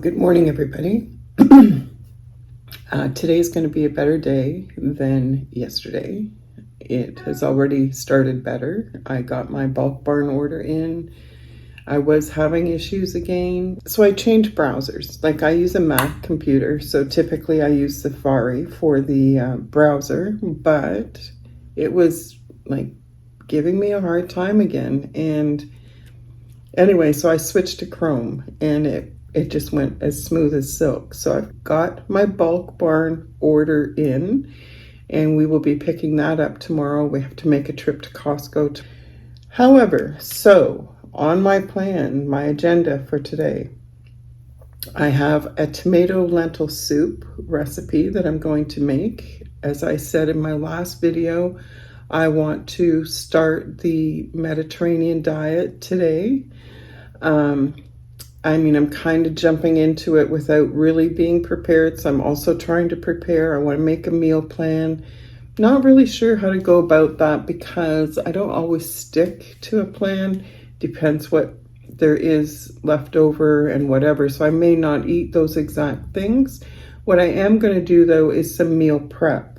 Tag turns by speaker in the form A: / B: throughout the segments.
A: Good morning, everybody. Today's going to be a better day than yesterday. It has already started better. I got my bulk barn order in. I was having issues again, so I changed browsers. Like, I use a Mac computer, so typically I use Safari for the browser, but it was like giving me a hard time again. And anyway, so I switched to Chrome, and it just went as smooth as silk. So I've got my bulk barn order in, and we will be picking that up tomorrow. We have to make a trip to Costco. However, so on my plan, my agenda for today, I have a tomato lentil soup recipe that I'm going to make. As I said in my last video, I want to start the Mediterranean diet today. I'm kind of jumping into it without really being prepared. So I'm also trying to prepare. I want to make a meal plan. Not really sure how to go about that because I don't always stick to a plan. Depends what there is left over and whatever. So I may not eat those exact things. What I am going to do though is some meal prep,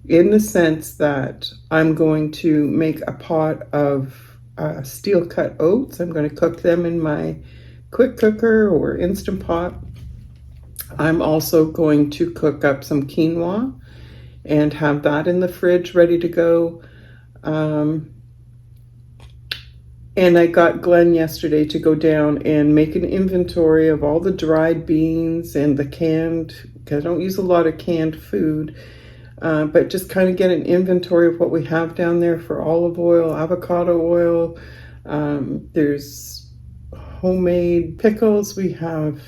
A: in the sense that I'm going to make a pot of steel cut oats. I'm going to cook them in my quick cooker or Instant Pot. I'm also going to cook up some quinoa and have that in the fridge ready to go. And I got Glenn yesterday to go down and make an inventory of all the dried beans and the canned, because I don't use a lot of canned food, but just kind of get an inventory of what we have down there for olive oil, avocado oil. There's homemade pickles, we have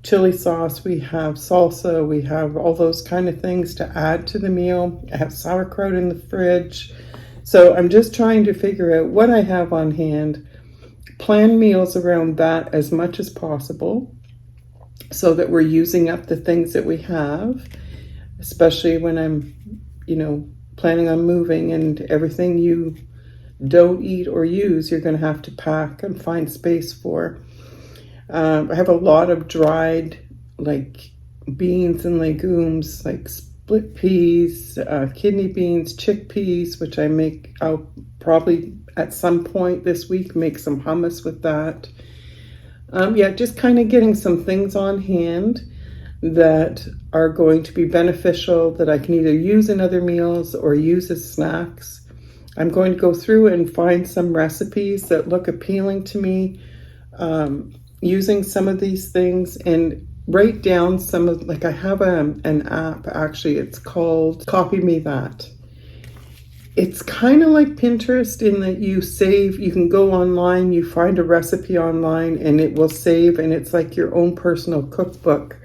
A: chili sauce, we have salsa, we have all those kind of things to add to the meal. I have sauerkraut in the fridge. So I'm just trying to figure out what I have on hand, plan meals around that as much as possible so that we're using up the things that we have, especially when I'm, planning on moving, and everything you don't eat or use, you're going to have to pack and find space for. I have a lot of dried, like, beans and legumes, like split peas, kidney beans, chickpeas, which I'll probably at some point this week make some hummus with that. Just kind of getting some things on hand that are going to be beneficial, that I can either use in other meals or use as snacks. I'm going to go through and find some recipes that look appealing to me, using some of these things, and write down some of, like, I have an app, actually, it's called Copy Me That. It's kind of like Pinterest in that you can go online, you find a recipe online, and it will save, and it's like your own personal cookbook.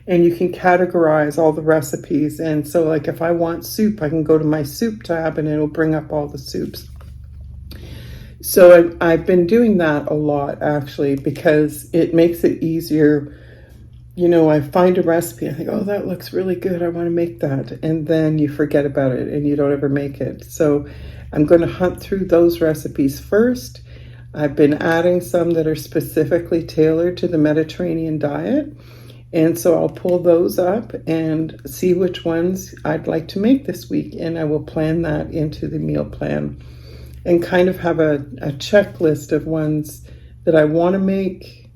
A: And you can categorize all the recipes. And so, like, if I want soup, I can go to my soup tab and it'll bring up all the soups. So I've been doing that a lot, actually, because it makes it easier. I find a recipe, I think, oh, that looks really good, I want to make that. And then you forget about it and you don't ever make it. So I'm going to hunt through those recipes first. I've been adding some that are specifically tailored to the Mediterranean diet. And so I'll pull those up and see which ones I'd like to make this week. And I will plan that into the meal plan and kind of have a checklist of ones that I want to make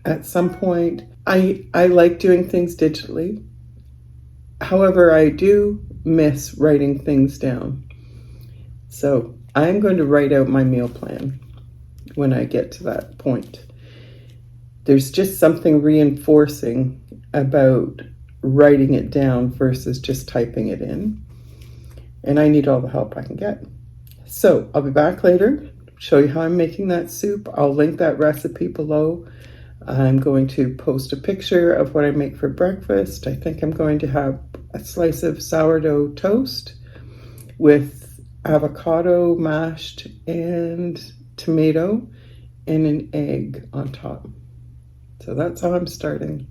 A: at some point. I like doing things digitally. However, I do miss writing things down. So I'm going to write out my meal plan when I get to that point. There's just something reinforcing about writing it down versus just typing it in. And I need all the help I can get. So I'll be back later, show you how I'm making that soup. I'll link that recipe below. I'm going to post a picture of what I make for breakfast. I think I'm going to have a slice of sourdough toast with avocado mashed and tomato and an egg on top. So that's how I'm starting.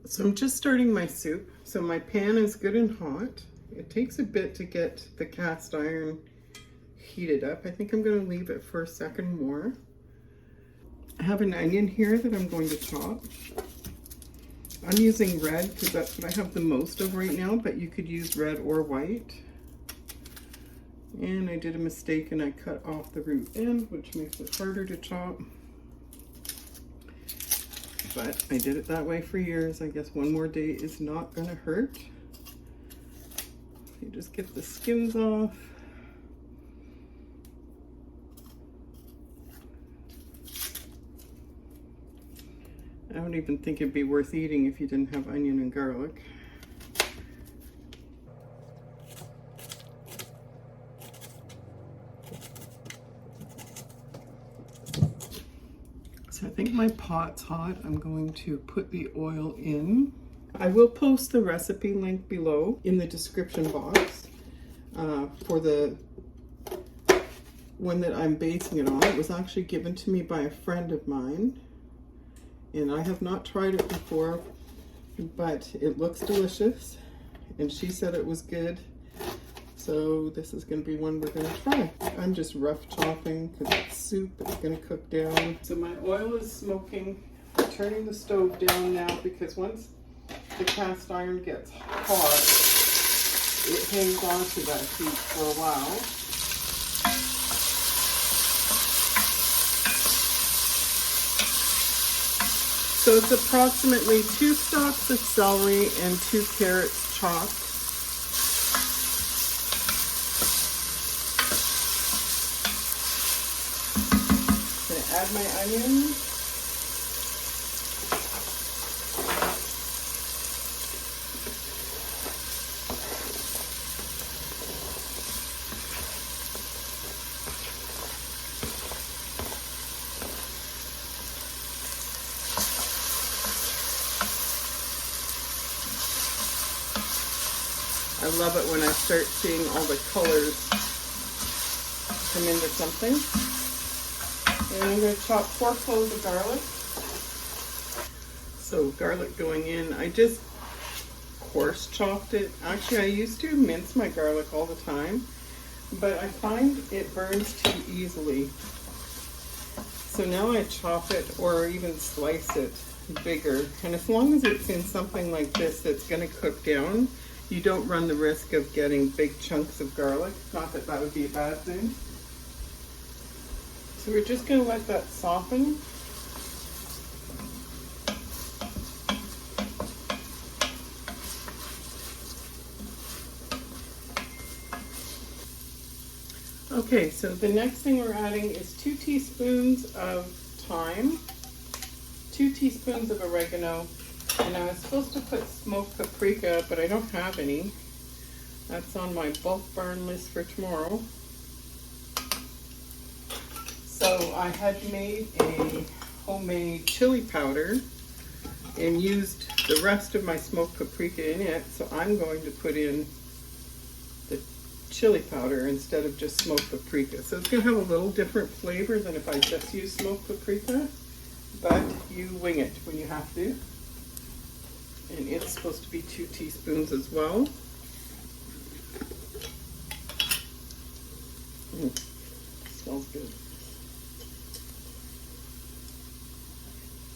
A: So I'm just starting my soup. So my pan is good and hot. It takes a bit to get the cast iron heated up. I think I'm going to leave it for a second more. I have an onion here that I'm going to chop. I'm using red because that's what I have the most of right now, but you could use red or white. And I did a mistake and I cut off the root end, which makes it harder to chop. But I did it that way for years. I guess one more day is not gonna hurt. You just get the skins off. I don't even think it'd be worth eating if you didn't have onion and garlic. So I think my pot's hot. I'm going to put the oil in. I will post the recipe link below in the description box for the one that I'm basing it on. It was actually given to me by a friend of mine, and I have not tried it before, but it looks delicious, and she said it was good. So this is going to be one we're going to try. I'm just rough chopping because it's soup. It's going to cook down. So my oil is smoking. I'm turning the stove down now because once the cast iron gets hot, it hangs on to that heat for a while. So it's approximately 2 stalks of celery and 2 carrots chopped. Add my onions. I love it when I start seeing all the colors come into something. And I'm going to chop 4 cloves of garlic. So garlic going in. I just coarse chopped it. Actually, I used to mince my garlic all the time, but I find it burns too easily. So now I chop it or even slice it bigger. And as long as it's in something like this that's going to cook down, you don't run the risk of getting big chunks of garlic. Not that that would be a bad thing. So we're just going to let that soften. Okay, so the next thing we're adding is 2 teaspoons of thyme, 2 teaspoons of oregano, and I was supposed to put smoked paprika, but I don't have any. That's on my bulk barn list for tomorrow. So I had made a homemade chili powder and used the rest of my smoked paprika in it, so I'm going to put in the chili powder instead of just smoked paprika. So it's going to have a little different flavor than if I just use smoked paprika, but you wing it when you have to. And it's supposed to be 2 teaspoons as well. Smells good.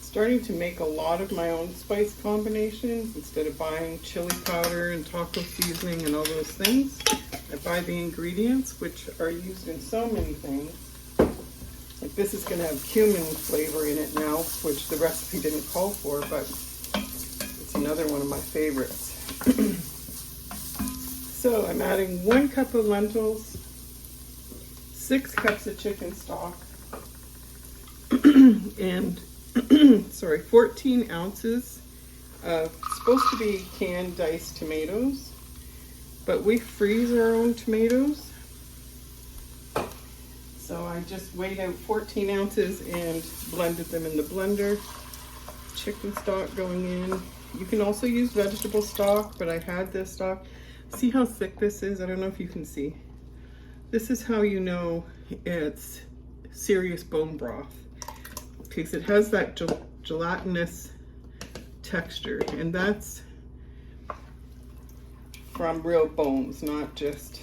A: Starting to make a lot of my own spice combinations instead of buying chili powder and taco seasoning and all those things. I buy the ingredients, which are used in so many things. Like this is going to have cumin flavor in it now, which the recipe didn't call for, but it's another one of my favorites. So I'm adding 1 cup of lentils, 6 cups of chicken stock, and 14 ounces of supposed to be canned diced tomatoes, but we freeze our own tomatoes. So I just weighed out 14 ounces and blended them in the blender. Chicken stock going in. You can also use vegetable stock, but I had this stock. See how thick this is? I don't know if you can see. This is how you know it's serious bone broth, because it has that gelatinous texture, and that's from real bones, not just,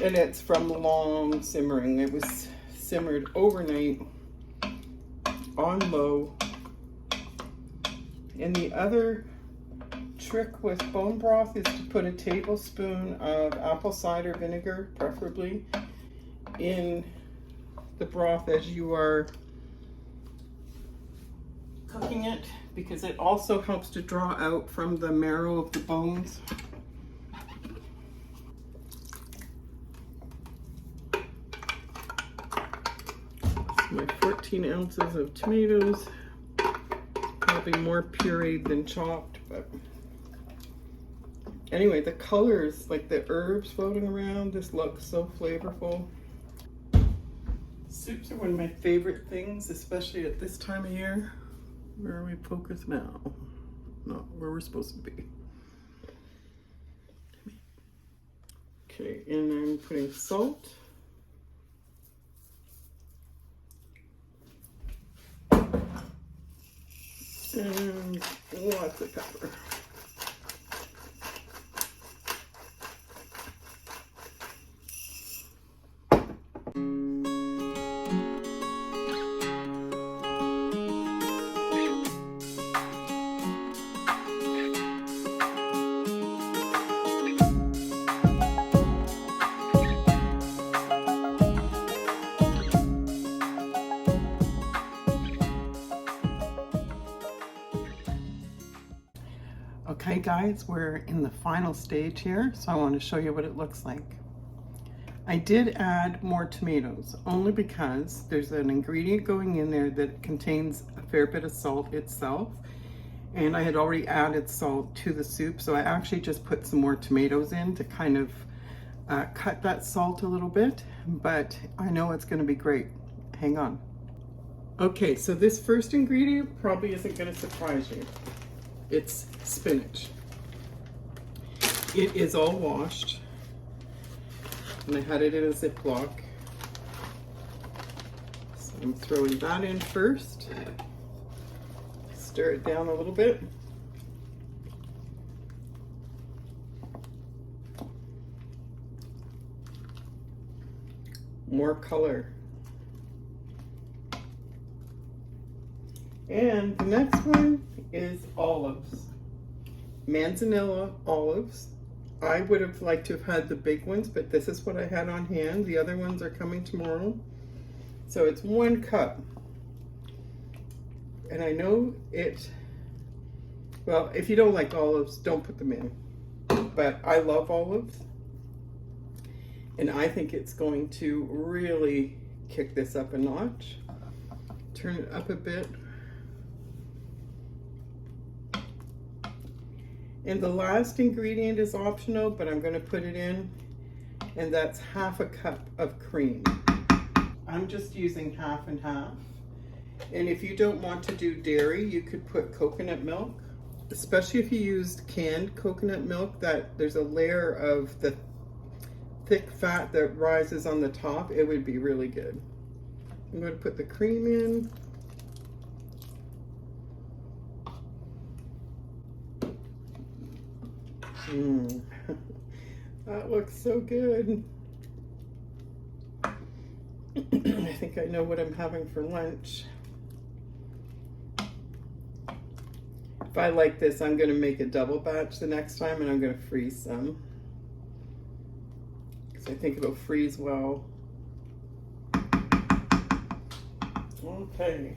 A: and it's from long simmering. It was simmered overnight on low. And the other trick with bone broth is to put a tablespoon of apple cider vinegar, preferably, in the broth as you are cooking it, because it also helps to draw out from the marrow of the bones. My 14 ounces of tomatoes, probably more pureed than chopped, but anyway, the colors, like the herbs floating around, this looks so flavorful. Soups are one of my favorite things, especially at this time of year. Where are we focused now? Not where we're supposed to be. Okay, and I'm putting salt. And lots of pepper. Okay guys, we're in the final stage here, so I want to show you what it looks like. I did add more tomatoes, only because there's an ingredient going in there that contains a fair bit of salt itself, and I had already added salt to the soup, so I actually just put some more tomatoes in to kind of cut that salt a little bit, but I know it's going to be great. Hang on. Okay, so this first ingredient probably isn't going to surprise you. It's spinach. It is all washed, and I had it in a Ziploc. So I'm throwing that in first. Stir it down a little bit. More color. And the next one is olives. Manzanilla olives. I would have liked to have had the big ones, but this is what I had on hand. The other ones are coming tomorrow. So it's 1 cup. And I know it, well, if you don't like olives, don't put them in. But I love olives. And I think it's going to really kick this up a notch. Turn it up a bit. And the last ingredient is optional, but I'm going to put it in, and that's ½ a cup of cream. I'm just using half and half. And if you don't want to do dairy, you could put coconut milk, especially if you used canned coconut milk, that there's a layer of the thick fat that rises on the top. It would be really good. I'm going to put the cream in. That looks so good. I think I know what I'm having for lunch. If I like this, I'm going to make a double batch the next time, and I'm going to freeze some, because I think it'll freeze well. Okay.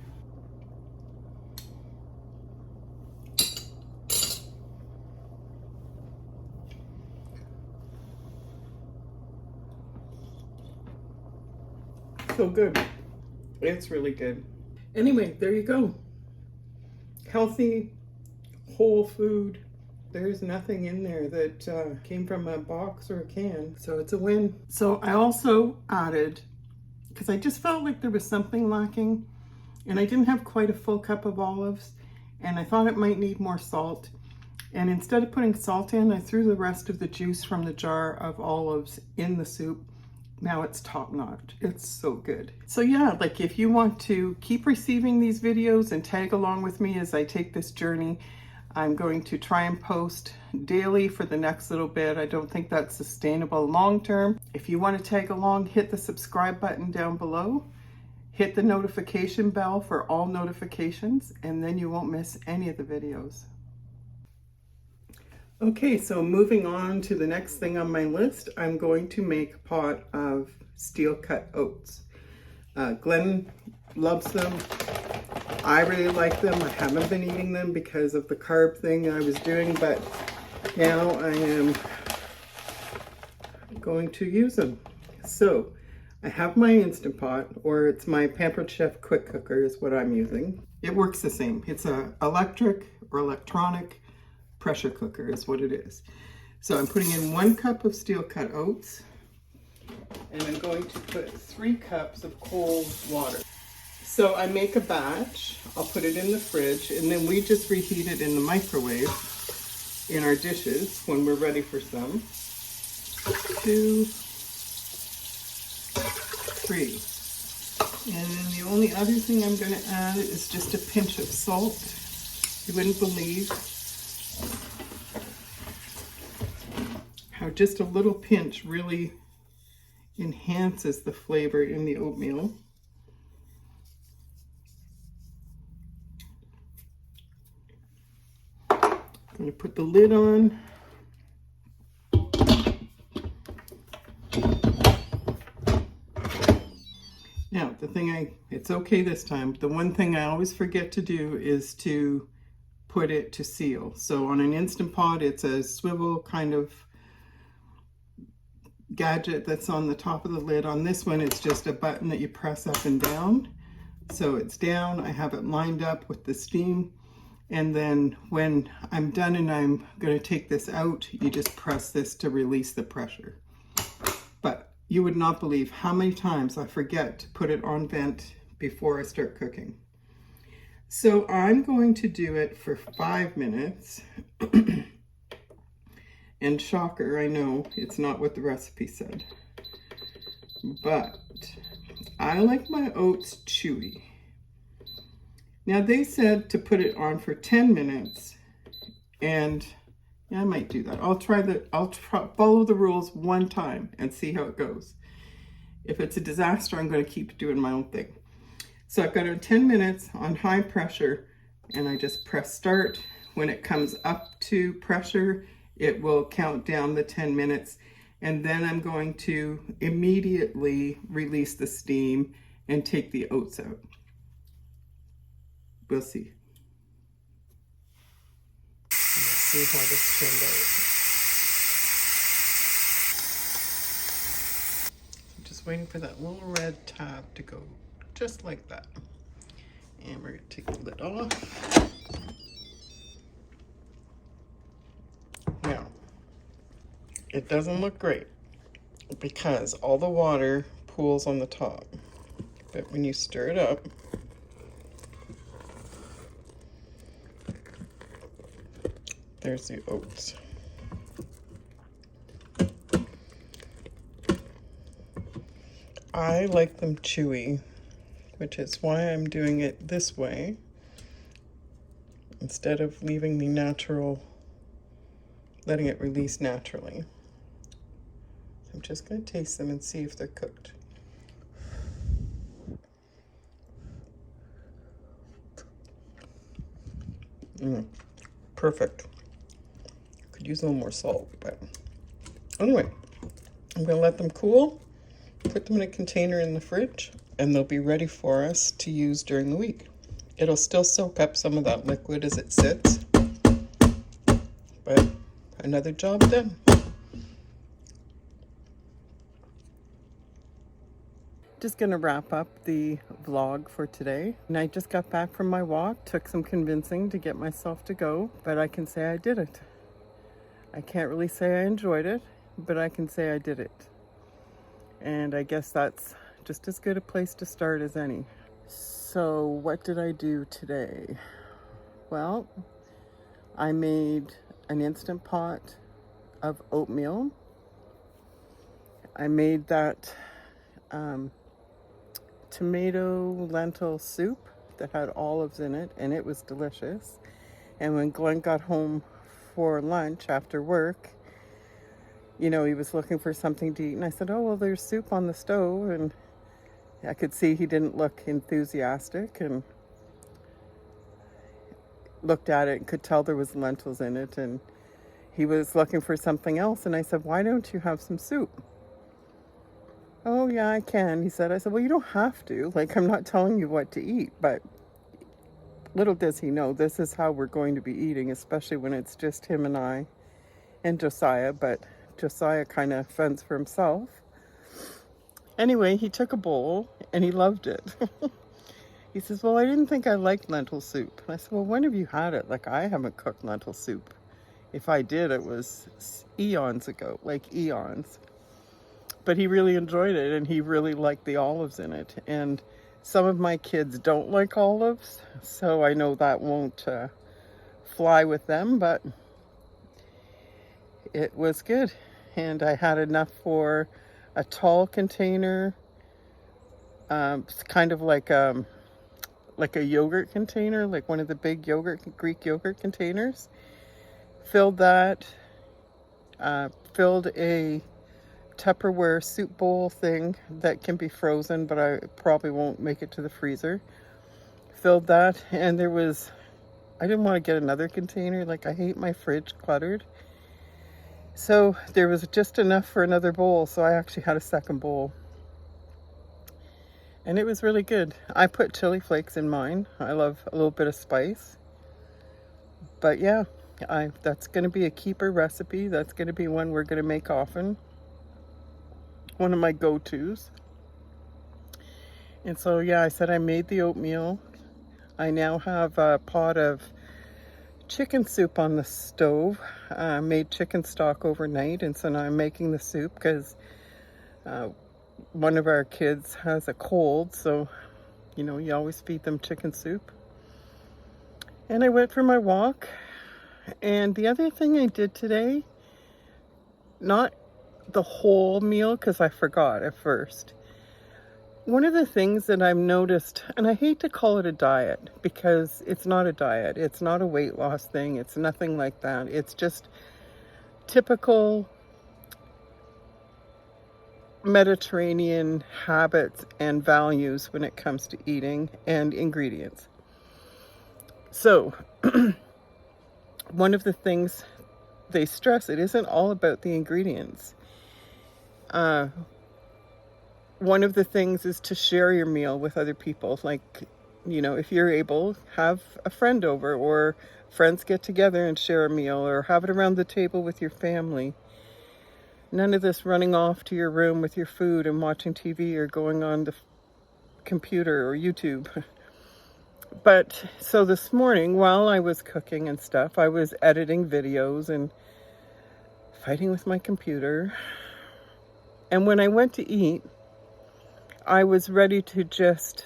A: So good. It's really good. Anyway, there you go. Healthy, whole food. There's nothing in there that came from a box or a can. So it's a win. So I also added, because I just felt like there was something lacking, and I didn't have quite a full cup of olives, and I thought it might need more salt. And instead of putting salt in, I threw the rest of the juice from the jar of olives in the soup, now it's top notch. It's so good. So yeah, like if you want to keep receiving these videos and tag along with me as I take this journey, I'm going to try and post daily for the next little bit. I don't think that's sustainable long term. If you want to tag along, hit the subscribe button down below. Hit the notification bell for all notifications, and then you won't miss any of the videos. Okay, so moving on to the next thing on my list, I'm going to make a pot of steel cut oats. Glenn loves them. I really like them. I haven't been eating them because of the carb thing I was doing, but now I am going to use them. So I have my Instant Pot, or it's my Pampered Chef Quick Cooker is what I'm using. It works the same. It's an electric or electronic pressure cooker is what it is. So I'm putting in 1 cup of steel cut oats, and I'm going to put 3 cups of cold water. So I make a batch, I'll put it in the fridge, and then we just reheat it in the microwave in our dishes when we're ready for some. 2, 3. And then the only other thing I'm going to add is just a pinch of salt. You wouldn't believe how just a little pinch really enhances the flavor in the oatmeal. I'm going to put the lid on. Now, it's okay this time. The one thing I always forget to do is to put it to seal. So on an Instant Pot, it's a swivel kind of gadget that's on the top of the lid. On this one, it's just a button that you press up and down. So it's down, I have it lined up with the steam. And then when I'm done and I'm going to take this out, you just press this to release the pressure. But you would not believe how many times I forget to put it on vent before I start cooking. So I'm going to do it for 5 minutes. And shocker, I know it's not what the recipe said. But I like my oats chewy. Now they said to put it on for 10 minutes, and yeah, I might do that. I'll follow the rules one time and see how it goes. If it's a disaster, I'm going to keep doing my own thing. So I've got it 10 minutes on high pressure, and I just press start. When it comes up to pressure, it will count down the 10 minutes, and then I'm going to immediately release the steam and take the oats out. We'll see. Let's see how this turned out. I'm just waiting for that little red tab to go just like that. And we're going to take the lid off. Now, it doesn't look great because all the water pools on the top. But when you stir it up, there's the oats. I like them chewy, which is why I'm doing it this way instead of leaving the natural, letting it release naturally. I'm just going to taste them and see if they're cooked. Perfect. Could use a little more salt, but anyway, I'm going to let them cool, put them in a container in the fridge, and they'll be ready for us to use during the week. It'll still soak up some of that liquid as it sits, but another job done. Just gonna wrap up the vlog for today. And I just got back from my walk, took some convincing to get myself to go, but I can say I did it. I can't really say I enjoyed it, but I can say I did it. And I guess that's just as good a place to start as any. So what did I do today? Well, I made an Instant Pot of oatmeal. I made that um, tomato lentil soup that had olives in it, and it was delicious. And when Glenn got home for lunch after work, he was looking for something to eat, and I said, "Oh, well, there's soup on the stove." And I could see he didn't look enthusiastic, and looked at it and could tell there was lentils in it, and he was looking for something else. And I said, "Why don't you have some soup?" "Oh, yeah, I can," he said. I said, "Well, you don't have to. Like, I'm not telling you what to eat." But little does he know, this is how we're going to be eating, especially when it's just him and I and Josiah. But Josiah kind of fends for himself. Anyway, he took a bowl and he loved it. He says, "Well, I didn't think I liked lentil soup." And I said, "Well, when have you had it? Like, I haven't cooked lentil soup. If I did, it was eons ago, like eons." But he really enjoyed it, and he really liked the olives in it. And some of my kids don't like olives, so I know that won't fly with them, but it was good. And I had enough for a tall container, it's kind of like a yogurt container, like one of the big Greek yogurt containers. Filled that, filled a Tupperware soup bowl thing that can be frozen, but I probably won't make it to the freezer. Filled that, and I didn't want to get another container. Like, I hate my fridge cluttered. So there was just enough for another bowl, so I actually had a second bowl. And it was really good. I put chili flakes in mine. I love a little bit of spice. But yeah, that's going to be a keeper recipe. That's going to be one we're going to make often. One of my go-tos. And so, yeah, I said I made the oatmeal. I now have a pot of chicken soup on the stove. Made chicken stock overnight, and so now I'm making the soup because one of our kids has a cold, so you always feed them chicken soup. And I went for my walk. And the other thing I did today, not the whole meal because I forgot at first. One of the things that I've noticed, and I hate to call it a diet because it's not a diet, it's not a weight loss thing, it's nothing like that. It's just typical Mediterranean habits and values when it comes to eating and ingredients. So, one of the things they stress, it isn't all about the ingredients. One of the things is to share your meal with other people. Like, if you're able, have a friend over, or friends get together and share a meal, or have it around the table with your family. None of this running off to your room with your food and watching TV or going on the computer or YouTube. But so this morning, while I was cooking and stuff, I was editing videos and fighting with my computer. And when I went to eat, I was ready to just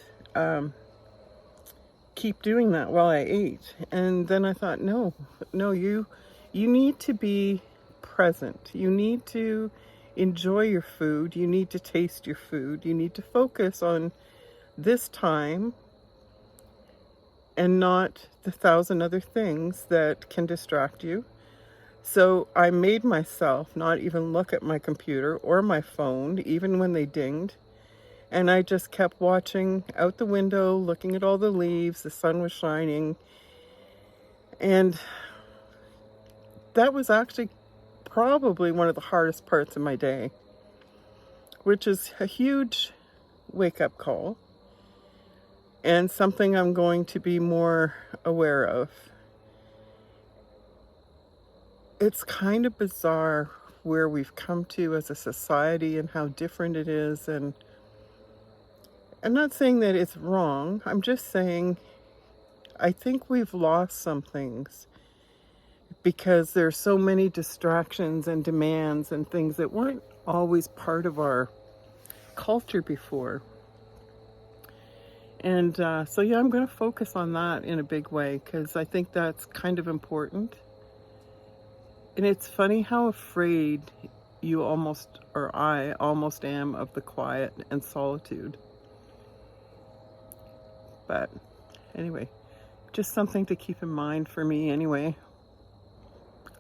A: keep doing that while I ate. And then I thought, no, you need to be present. You need to enjoy your food. You need to taste your food. You need to focus on this time and not the 1,000 other things that can distract you. So I made myself not even look at my computer or my phone, even when they dinged. And I just kept watching out the window, looking at all the leaves. The sun was shining. And that was actually probably one of the hardest parts of my day, which is a huge wake-up call and something I'm going to be more aware of. It's kind of bizarre where we've come to as a society and how different it is. And I'm not saying that it's wrong. I'm just saying I think we've lost some things because there's so many distractions and demands and things that weren't always part of our culture before. And so, yeah, I'm going to focus on that in a big way because I think that's kind of important. And it's funny how afraid you almost, or I almost am, of the quiet and solitude. But anyway, just something to keep in mind for me anyway.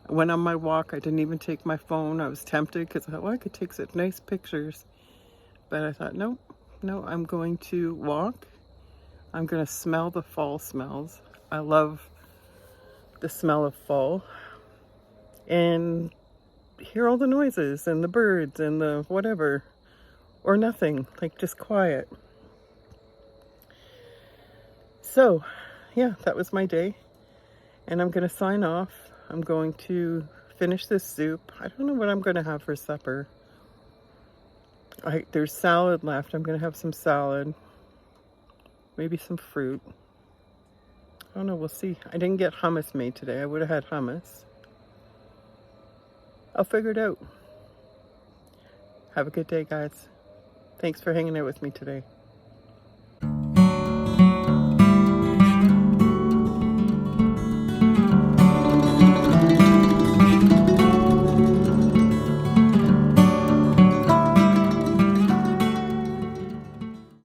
A: I went on my walk. I didn't even take my phone. I was tempted because I thought, well, I could take such nice pictures. But I thought, no, I'm going to walk. I'm going to smell the fall smells. I love the smell of fall. And hear all the noises and the birds and the whatever. Or nothing, like just quiet. So, yeah, that was my day. And I'm going to sign off. I'm going to finish this soup. I don't know what I'm going to have for supper. There's salad left. I'm going to have some salad. Maybe some fruit. I don't know. We'll see. I didn't get hummus made today. I would have had hummus. I'll figure it out. Have a good day, guys. Thanks for hanging out with me today.